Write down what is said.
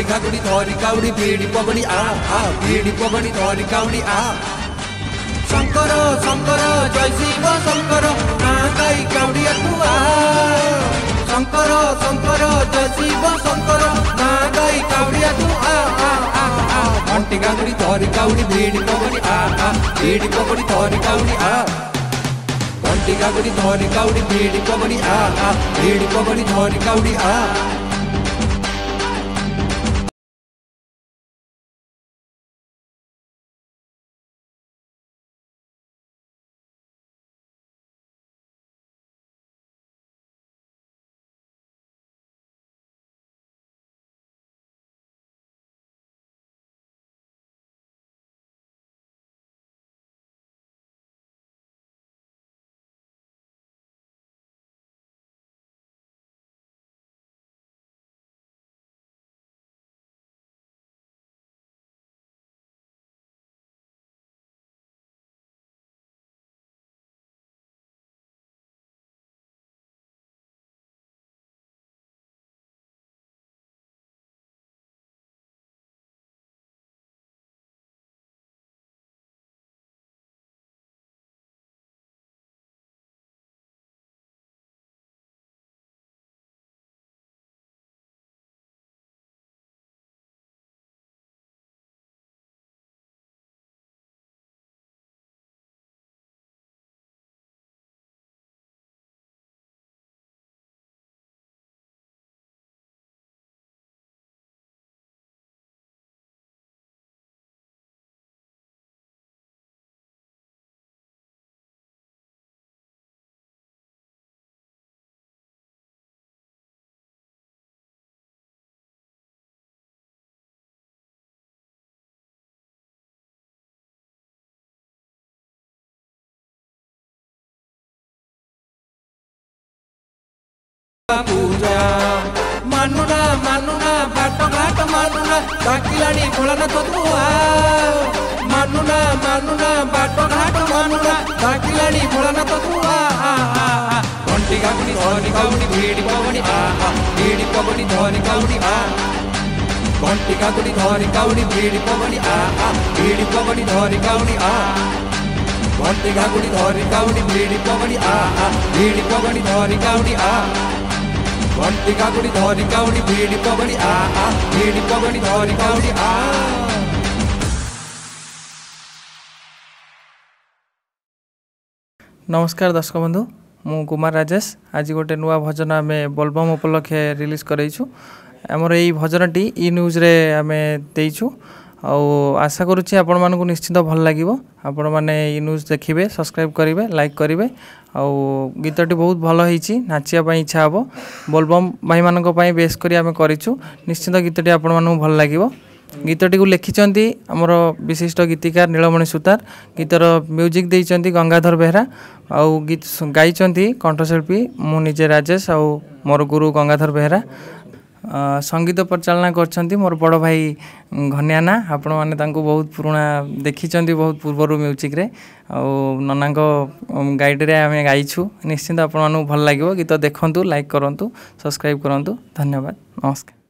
घागुड़ी धरी काउड़ी बीड़ी पगड़ी आ बीड़ी पगड़ी धरी काउड़ी आ शंकर शंकर जय शिव शंकर ना गाई काउड़िया तू आ शंकर शंकर जय शिव शंकर ना गाई काउड़िया तू आ घंटी घागुड़ी धरी काउड़ी बीड़ी पगड़ी आ बीड़ी पगड़ी धरी काउड़ी आ घंटी घागुड़ी धरी काउड़ी बीड़ी पगड़ी आ बीड़ी पगड़ी धरी काउड़ी आ पूजा मानुना मानुना बाट घाट मानुना डाकिलानी भोलाना तो तू आ मानुना मानुना बाट घाट मानुना डाकिलानी भोलाना तो तू आ घंटी घागुड़ी धरी काउड़ी बीड़ी पगड़ी आ बीड़ी पगड़ी धरी काउड़ी आ घंटी घागुड़ी धरी काउड़ी बीड़ी पगड़ी आ बीड़ी पगड़ी धरी काउड़ी आ घंटी घागुड़ी धरी काउड़ी बीड़ी पगड़ी आ बीड़ी पगड़ी धरी काउड़ी आ घंटी घागुड़ी धरी काउड़ी बीड़ी पगड़ी आ बीड़ी पगड़ी धरी काउड़ी आ नमस्कार दर्शक बंधु मु कुमार राजेश आज गोटे नुआ भजन आम बोलबम उपलक्षे रिलीज करैछु आमर यही भजनटी ई न्यूज रे आमे देइछु आशा करुच्ची आपण मानक निश्चित भल लगे आपण मैंने ई न्यूज देखिए सब्सक्राइब करेंगे लाइक करेंगे गीतटी बहुत भल होती नाचियापाई इच्छा हे बोलबम भाई मानक बेस करी आम करूँ निश्चित गीतटी आपण मानक भल लगे गीतटी को लिखिंट आमर विशिष्ट गीतिकार नीलमणि सुतार गीतर म्यूजिक देइचंती गंगाधर बेहरा आउ गीत गाई कंठशिल्पी मु निजे राजेश आउ मोर गुरु गंगाधर बेहरा संगीत परिचालना कर मोर बड़ भाई घनियाना आपण मैंने बहुत पुराना देखी बहुत पूर्वर म्यूजिक रे नना गाइड रे आम गाइछु निश्चिंत आपण भल लगे गीत देखंतु लाइक करंतु सब्सक्राइब करंतु धन्यवाद नमस्कार।